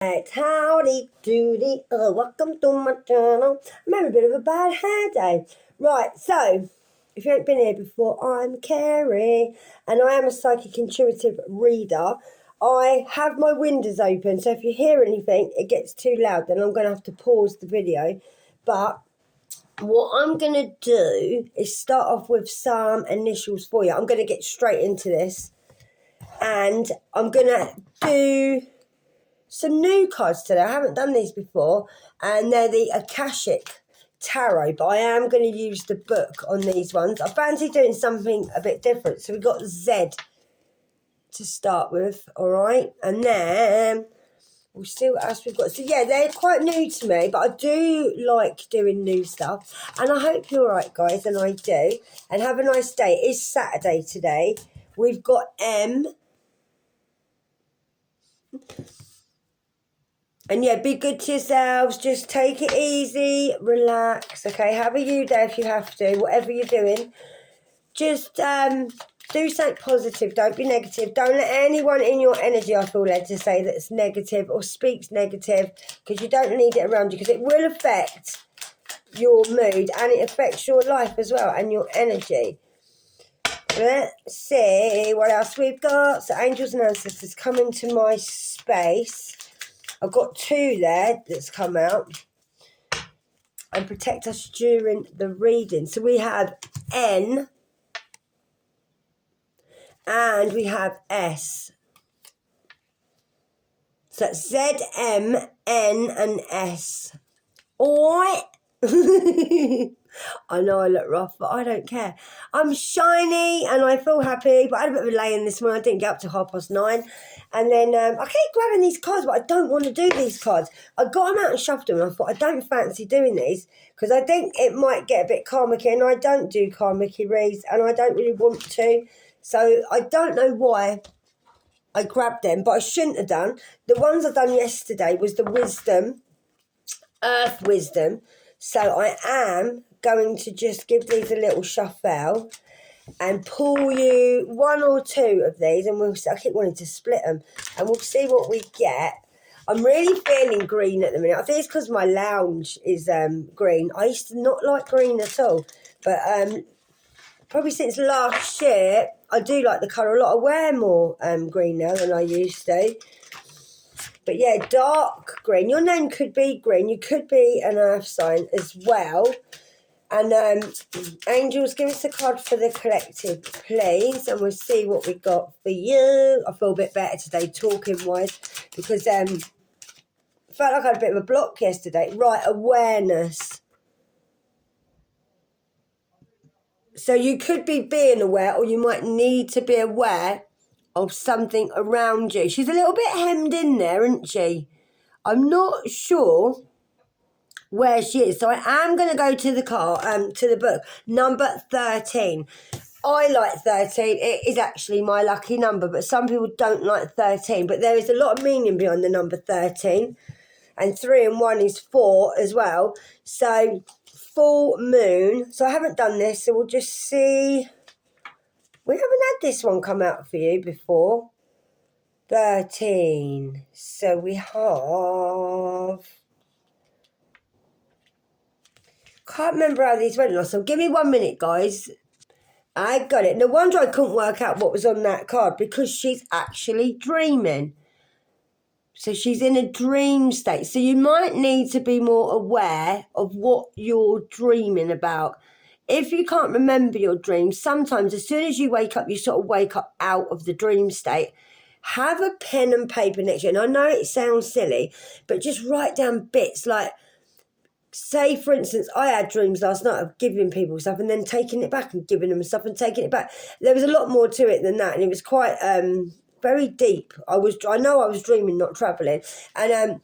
Right, howdy doody, welcome to my channel. I'm having a bit of a bad hair day. Right, so, if you ain't been here before, I'm Carrie, and I am a psychic intuitive reader. I have my windows open, so if you hear anything, it gets too loud, then I'm going to have to pause the video. But what I'm going to do is start off with some initials for you. I'm going to get straight into this, and I'm going to do some new cards today. I haven't done these before, and they're the Akashic Tarot, but I am going to use the book on these ones. I fancy doing something a bit different, so we've got Z to start with, all right, and then we'll see what else we've got. So yeah, they're quite new to me, but I do like doing new stuff, and I hope you're all right, guys, and I do. And have a nice day. It is Saturday today. We've got M. And yeah, be good to yourselves. Just take it easy. Relax, okay? Have a you day if you have to. Whatever you're doing. Just do something positive. Don't be negative. Don't let anyone in your energy, I feel led to say, that's negative or speaks negative. Because you don't need it around you. Because it will affect your mood. And it affects your life as well. And your energy. Let's see what else we've got. So angels and ancestors come into my space. I've got two there that's come out. And protect us during the reading. So we have N. And we have S. So that's Z, M, N, and S. Alright? I know I look rough, but I don't care. I'm shiny and I feel happy, but I had a bit of a lay-in this morning. I didn't get up till 9:30. And then I keep grabbing these cards, but I don't want to do these cards. I got them out and shuffled them, and I thought I don't fancy doing these because I think it might get a bit karmic-y, and I don't do karmic-y reads, and I don't really want to. So I don't know why I grabbed them, but I shouldn't have done. The ones I done yesterday was the wisdom, earth wisdom. So I am going to just give these a little shuffle and pull you one or two of these, and we'll see. I keep wanting to split them, and we'll see what we get. I'm really feeling green at the minute. I think it's because my lounge is green. I used to not like green at all, but probably since last year, I do like the colour a lot. I wear more green now than I used to. But yeah, dark green. Your name could be green. You could be an earth sign as well. And angels, give us a card for the collective, please. And we'll see what we got for you. I feel a bit better today, talking-wise, because I felt like I had a bit of a block yesterday. Right, awareness. So you could be being aware, or you might need to be aware of something around you. She's a little bit hemmed in there, isn't she? I'm not sure where she is. So I am going to go to the to the book, number 13. I like 13. It is actually my lucky number, but some people don't like 13. But there is a lot of meaning behind the number 13. And 3 and 1 is 4 as well. So full moon. So I haven't done this, so we'll just see. We haven't had this one come out for you before. 13. So we have... Can't remember how these went last time. Give me 1 minute, guys. I got it. No wonder I couldn't work out what was on that card, because she's actually dreaming. So she's in a dream state. So you might need to be more aware of what you're dreaming about. If you can't remember your dreams, sometimes as soon as you wake up, you sort of wake up out of the dream state. Have a pen and paper next to you. And I know it sounds silly, but just write down bits like, say, for instance, I had dreams last night of giving people stuff and then taking it back and giving them stuff and taking it back. There was a lot more to it than that, and it was quite very deep. I know I was dreaming, not travelling, and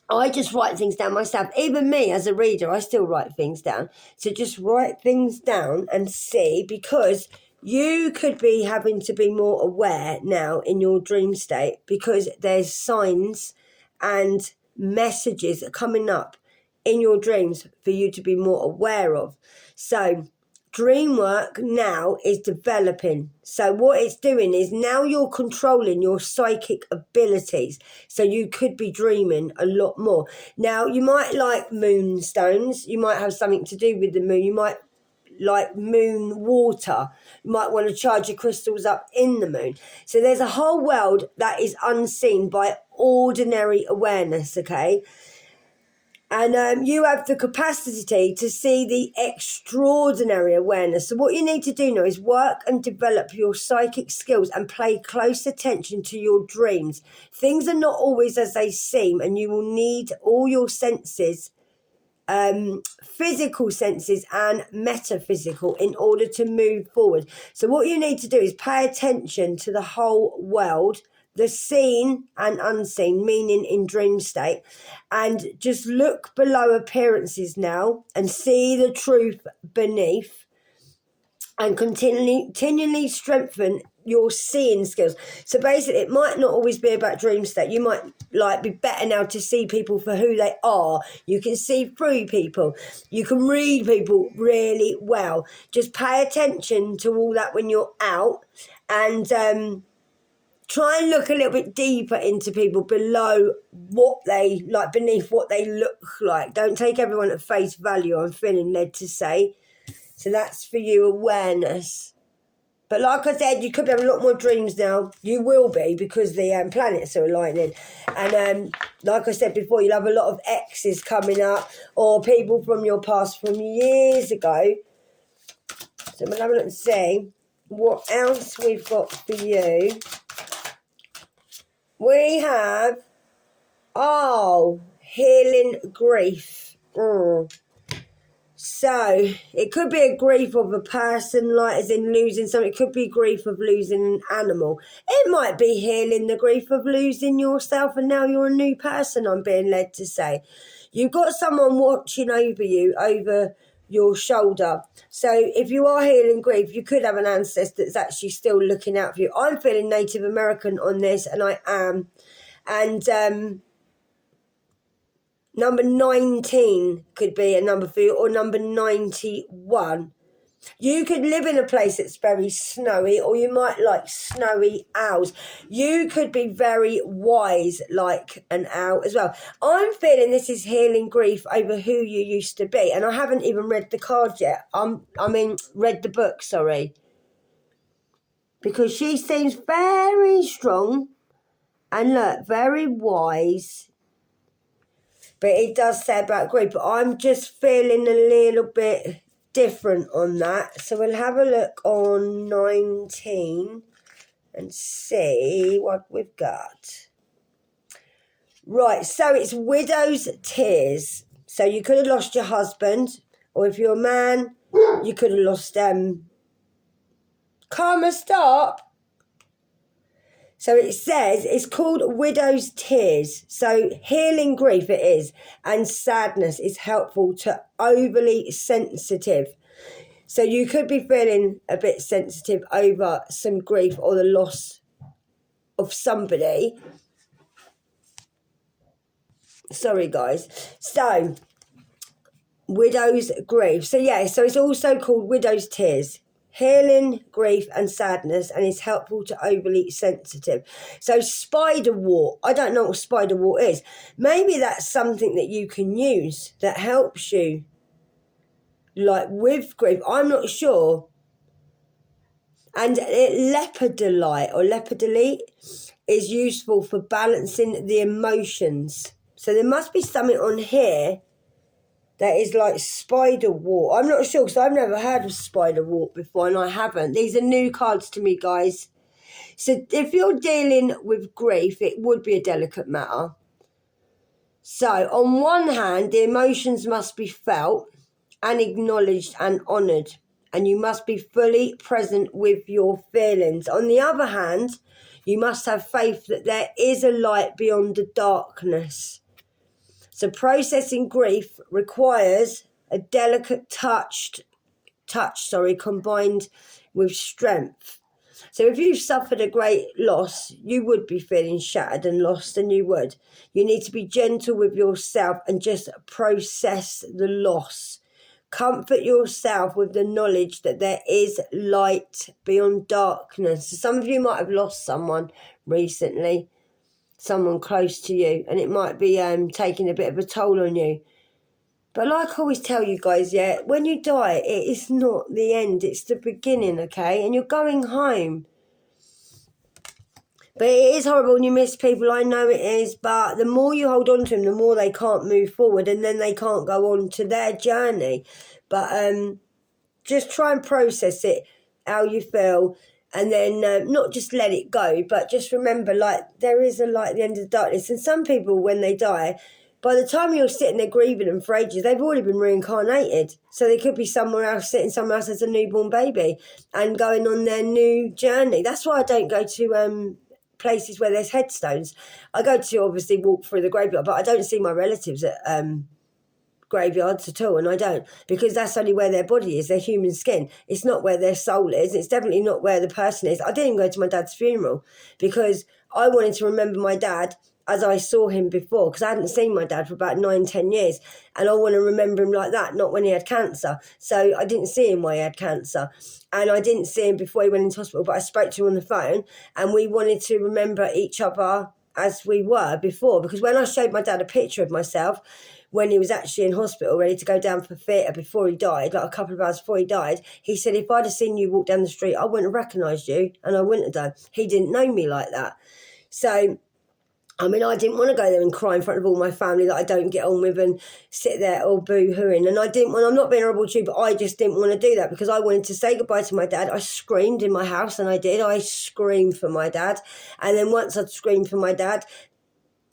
I just write things down myself. Even me as a reader, I still write things down. So just write things down and see, because you could be having to be more aware now in your dream state, because there's signs and messages coming up in your dreams for you to be more aware of. So dream work now is developing. So what it's doing is now you're controlling your psychic abilities. So you could be dreaming a lot more. Now, you might like moonstones. You might have something to do with the moon. You might like moon water. You might want to charge your crystals up in the moon. So there's a whole world that is unseen by ordinary awareness, okay? And you have the capacity to see the extraordinary awareness. So what you need to do now is work and develop your psychic skills and pay close attention to your dreams. Things are not always as they seem, and you will need all your senses, physical senses and metaphysical, in order to move forward. So what you need to do is pay attention to the whole world, the seen and unseen, meaning in dream state, and just look below appearances now and see the truth beneath, and continually strengthen your seeing skills. So basically, it might not always be about dream state. You might like be better now to see people for who they are. You can see through people. You can read people really well. Just pay attention to all that when you're out, and try and look a little bit deeper into people below what they like, beneath what they look like. Don't take everyone at face value, I'm feeling led to say. So that's for you, awareness. But like I said, you could have a lot more dreams now. You will be, because the planets are aligning. And like I said before, you'll have a lot of exes coming up, or people from your past from years ago. So we'll have a look and see what else we've got for you. We have, healing grief. So it could be a grief of a person, like as in losing something. It could be grief of losing an animal. It might be healing the grief of losing yourself, and now you're a new person, I'm being led to say. You've got someone watching over you, over your shoulder. So if you are healing grief, you could have an ancestor that's actually still looking out for you. I'm feeling Native American on this, and I am. And number 19 could be a number for you, or number 91. You could live in a place that's very snowy, or you might like snowy owls. You could be very wise like an owl as well. I'm feeling this is healing grief over who you used to be. And I haven't even read the card yet. Read the book, sorry. Because she seems very strong and look, very wise. But it does say about grief. But I'm just feeling a little bit different on that. So we'll have a look on 19 and see what we've got. Right, so it's widow's tears. So you could have lost your husband, or if you're a man, you could have lost karma, stop. So it says it's called widow's tears. So healing grief it is, and sadness is helpful to overly sensitive. So you could be feeling a bit sensitive over some grief or the loss of somebody. Sorry, guys. So widow's grief. So yeah, so it's also called widow's tears. Healing grief and sadness, and is helpful to overly sensitive. So spider wart, I don't know what spider wart is. Maybe that's something that you can use that helps you, like with grief. I'm not sure. And lepidolite or lepidolite is useful for balancing the emotions. So there must be something on here that is like spider wart. I'm not sure, because I've never heard of spider wart before, and I haven't. These are new cards to me, guys. So if you're dealing with grief, it would be a delicate matter. So on one hand, the emotions must be felt and acknowledged and honoured, and you must be fully present with your feelings. On the other hand, you must have faith that there is a light beyond the darkness. So processing grief requires a delicate touch, combined with strength. So if you've suffered a great loss, you would be feeling shattered and lost, and you would. You need to be gentle with yourself and just process the loss Comfort yourself with the knowledge that there is light beyond darkness. So some of you might have lost someone recently, someone close to you, and it might be taking a bit of a toll on you. But like I always tell you guys, yeah, when you die, it is not the end, it's the beginning, okay? And you're going home. But it is horrible when you miss people, I know it is, but the more you hold on to them, the more they can't move forward, and then they can't go on to their journey. But just try and process it, how you feel, and then not just let it go, but just remember, like, there is a light at the end of the darkness. And some people, when they die, by the time you're sitting there grieving them for ages, they've already been reincarnated. So they could be somewhere else, sitting somewhere else as a newborn baby and going on their new journey. That's why I don't go to places where there's headstones. I go to obviously walk through the graveyard, but I don't see my relatives at graveyards at all, and I don't, because that's only where their body is, their human skin. It's not where their soul is. It's definitely not where the person is. I didn't go to my dad's funeral because I wanted to remember my dad as I saw him before, because I hadn't seen my dad for about 9-10 years, and I want to remember him like that, not when he had cancer. So I didn't see him when he had cancer, and I didn't see him before he went into hospital, but I spoke to him on the phone, and we wanted to remember each other as we were before, because when I showed my dad a picture of myself when he was actually in hospital ready to go down for theatre before he died, like a couple of hours before he died, he said, if I'd have seen you walk down the street, I wouldn't have recognised you, and I wouldn't have done. He didn't know me like that. So I mean, I didn't want to go there and cry in front of all my family that I don't get on with and sit there all boo-hooing. And I didn't want, I'm not being horrible to you, but I just didn't want to do that because I wanted to say goodbye to my dad. I screamed in my house, and I did. I screamed for my dad. And then once I'd screamed for my dad,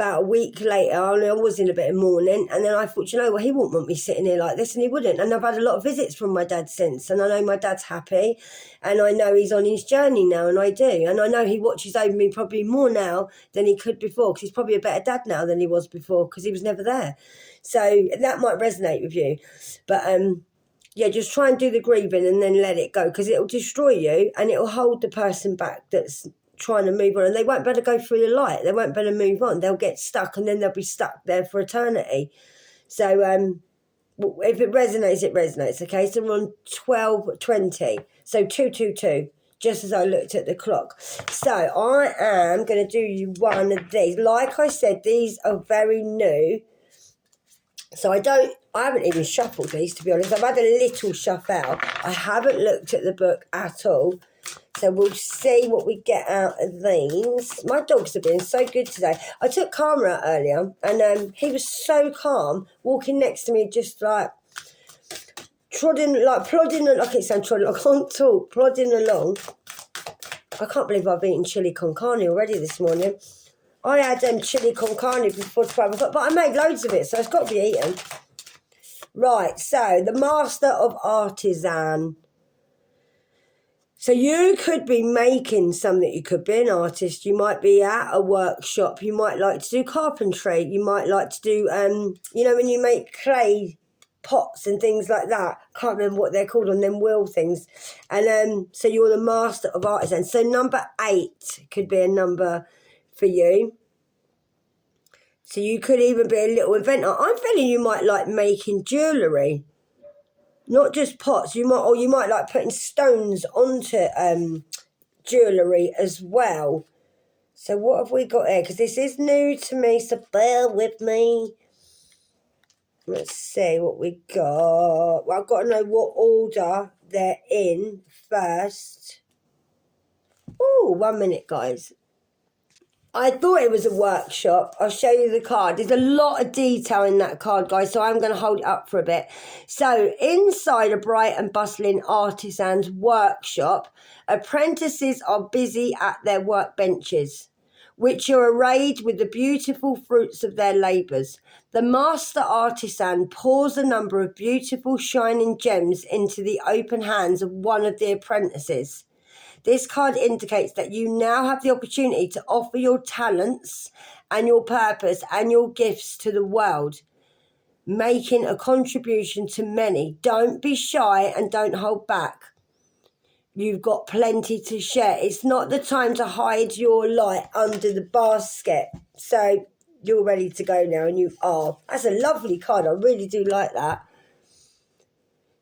about a week later, I was in a bit of mourning, and then I thought, you know what, he wouldn't want me sitting here like this, and he wouldn't. And I've had a lot of visits from my dad since, and I know my dad's happy, and I know he's on his journey now, and I do. And I know he watches over me probably more now than he could before, because he's probably a better dad now than he was before, because he was never there. So that might resonate with you. But yeah, just try and do the grieving and then let it go, because it'll destroy you, and it'll hold the person back that's trying to move on, and they won't be able to go through the light. They won't be able to move on. They'll get stuck, and then they'll be stuck there for eternity. So if it resonates, it resonates. Okay, so we're on 12:20, so 222, just as I looked at the clock. So I am going to do you one of these. Like I said, these are very new, so I haven't even shuffled these, to be honest. I've had a little shuffle. I haven't looked at the book at all. So we'll see what we get out of these. My dogs have been so good today. I took Karma out earlier, and he was so calm, walking next to me, just like plodding, I keep saying trodding, I can't talk, plodding along. I can't believe I've eaten chili con carne already this morning. I had chili con carne before 12 o'clock, but I made loads of it, so it's got to be eaten. Right, so the Master of Artisan. So you could be making something. You could be an artist. You might be at a workshop. You might like to do carpentry. You might like to do, you know, when you make clay pots and things like that. Can't remember what they're called on them wheel things. And so you're the Master of Artisan. So number 8 could be a number for you. So you could even be a little inventor. I'm feeling you might like making jewellery. Not just pots, you might like putting stones onto jewellery as well. So what have we got here? Because this is new to me, so bear with me. Let's see what we got. Well, I've got to know what order they're in first. Oh, 1 minute, guys. I thought it was a workshop. I'll show you the card. There's a lot of detail in that card, guys, so I'm going to hold it up for a bit. So inside a bright and bustling artisan's workshop, apprentices are busy at their workbenches, which are arrayed with the beautiful fruits of their labours. The master artisan pours a number of beautiful shining gems into the open hands of one of the apprentices. This card indicates that you now have the opportunity to offer your talents and your purpose and your gifts to the world, making a contribution to many. Don't be shy and don't hold back. You've got plenty to share. It's not the time to hide your light under the basket. So you're ready to go now, and you are. That's a lovely card. I really do like that.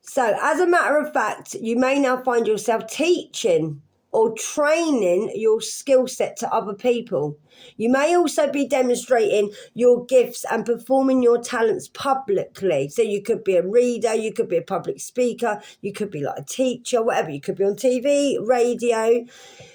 So, as a matter of fact, you may now find yourself teaching or training your skill set to other people. You may also be demonstrating your gifts and performing your talents publicly. So you could be a reader, you could be a public speaker, you could be like a teacher, whatever. You could be on TV, radio.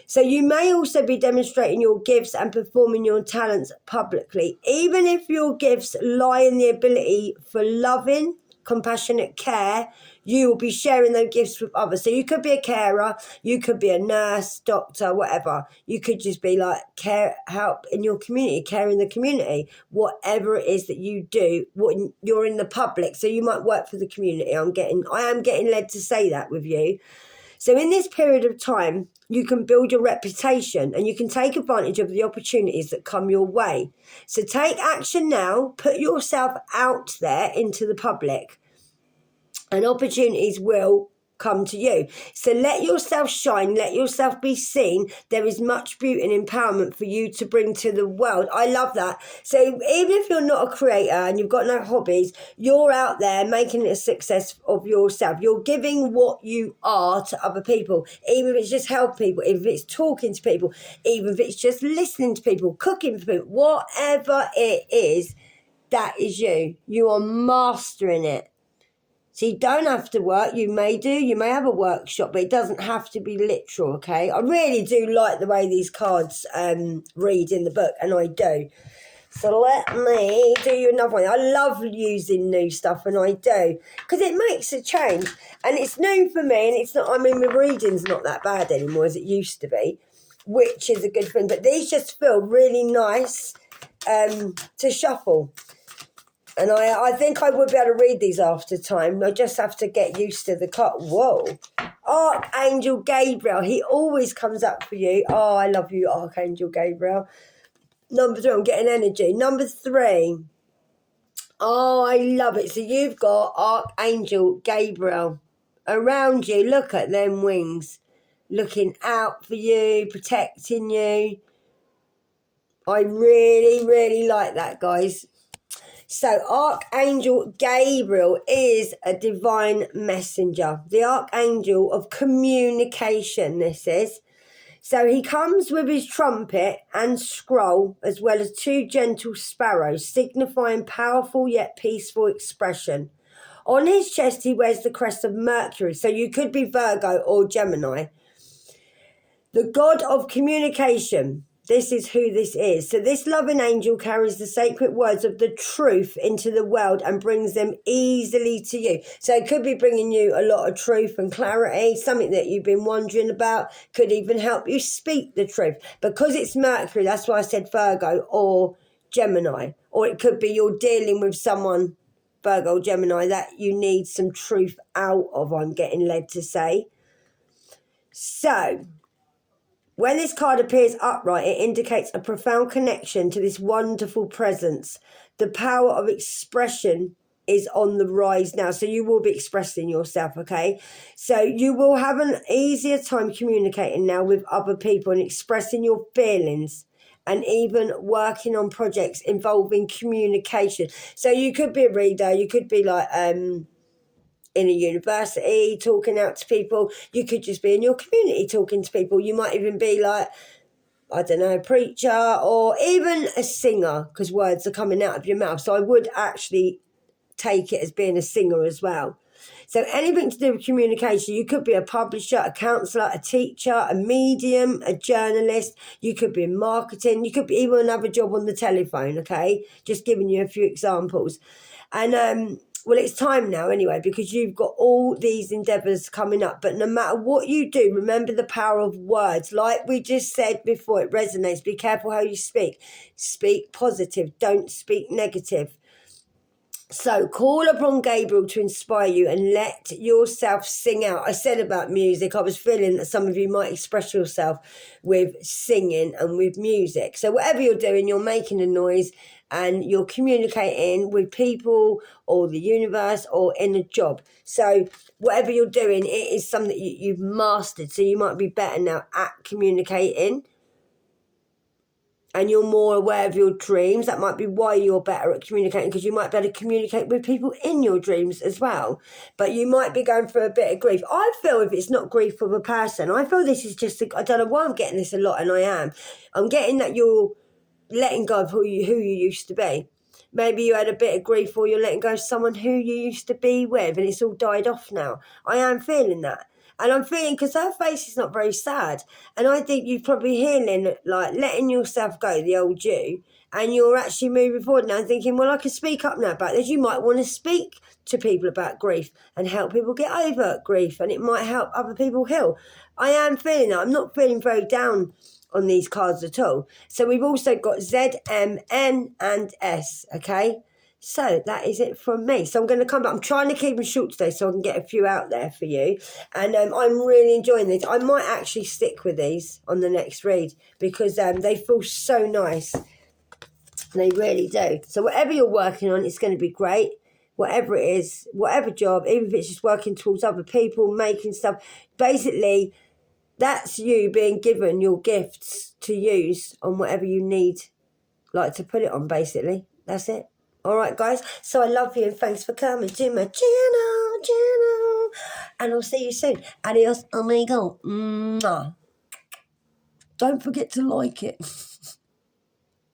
So you may also be demonstrating your gifts and performing your talents publicly, even if your gifts lie in the ability for loving, compassionate care. You will be sharing those gifts with others. So you could be a carer, you could be a nurse, doctor, whatever. You could just be like help in your community, care in the community, whatever it is that you do. You're in the public, so you might work for the community. I am getting led to say that with you. So in this period of time, you can build your reputation and you can take advantage of the opportunities that come your way. So take action now, put yourself out there into the public, and opportunities will come to you. So let yourself shine, let yourself be seen. There is much beauty and empowerment for you to bring to the world. I love that. So even if you're not a creator and you've got no hobbies, you're out there making a success of yourself. You're giving what you are to other people, even if it's just helping people, even if it's talking to people, even if it's just listening to people, cooking for people, whatever it is, that is you. You are mastering it. So you don't have to work. You may have a workshop, but it doesn't have to be literal, okay? I really do like the way these cards read in the book, and I do. So let me do you another one. I love using new stuff, and I do, because it makes a change. And it's new for me, and it's not, I mean, my reading's not that bad anymore as it used to be, which is a good thing. But these just feel really nice to shuffle. And I think I would be able to read these after time. I just have to get used to the cut. Whoa. Archangel Gabriel. He always comes up for you. Oh, I love you, Archangel Gabriel. Number 3, I'm getting energy. Number 3. Oh, I love it. So you've got Archangel Gabriel around you. Look at them wings. Looking out for you, protecting you. I really, really like that, guys. So Archangel Gabriel is a divine messenger, the archangel of communication, this is. So he comes with his trumpet and scroll, as well as 2 gentle sparrows, signifying powerful yet peaceful expression. On his chest he wears the crest of Mercury, so you could be Virgo or Gemini. The god of communication. This is who this is. So this loving angel carries the sacred words of the truth into the world and brings them easily to you. So it could be bringing you a lot of truth and clarity, something that you've been wondering about, could even help you speak the truth. Because it's Mercury, that's why I said Virgo or Gemini. Or it could be you're dealing with someone, Virgo or Gemini, that you need some truth out of, I'm getting led to say. So when this card appears upright, it indicates a profound connection to this wonderful presence. The power of expression is on the rise now. So you will be expressing yourself, okay? So you will have an easier time communicating now with other people and expressing your feelings, and even working on projects involving communication. So you could be a reader, you could be like in a university talking out to people. You could just be in your community talking to people. You might even be like, I don't know, a preacher or even a singer, because words are coming out of your mouth. So I would actually take it as being a singer as well. So anything to do with communication, you could be a publisher, a counsellor, a teacher, a medium, a journalist. You could be in marketing. You could be even another job on the telephone, okay? Just giving you a few examples. And well, it's time now anyway, because you've got all these endeavours coming up. But no matter what you do, remember the power of words. Like we just said before, it resonates. Be careful how you speak. Speak positive. Don't speak negative. So call upon Gabriel to inspire you and let yourself sing out. I said about music, I was feeling that some of you might express yourself with singing and with music. So whatever you're doing, you're making a noise and you're communicating with people or the universe or in a job. So whatever you're doing, it is something that you've mastered. So you might be better now at communicating. and you're more aware of your dreams. That might be why you're better at communicating, because you might be able to communicate with people in your dreams as well. But you might be going through a bit of grief. I feel if it's not grief with a person, I feel this is just, I don't know why I'm getting this a lot, and I am. I'm getting that you're letting go of who you used to be. Maybe you had a bit of grief, or you're letting go of someone who you used to be with, and it's all died off now. I am feeling that. And I'm feeling, because her face is not very sad, and I think you're probably healing, like letting yourself go, the old you, and you're actually moving forward now and thinking, well, I can speak up now about this. You might want to speak to people about grief and help people get over grief, and it might help other people heal. I am feeling that. I'm not feeling very down on these cards at all. So we've also got Z, M, N, and S, okay? So that is it from me. So I'm going to come back. I'm trying to keep them short today so I can get a few out there for you. And I'm really enjoying these. I might actually stick with these on the next read, because they feel so nice. They really do. So whatever you're working on, it's going to be great. Whatever it is, whatever job, even if it's just working towards other people, making stuff. Basically, that's you being given your gifts to use on whatever you need, like to put it on, basically. That's it. All right, guys. So I love you, and thanks for coming to my channel. And I'll see you soon. Adios, amigo. Mwah. Don't forget to like it.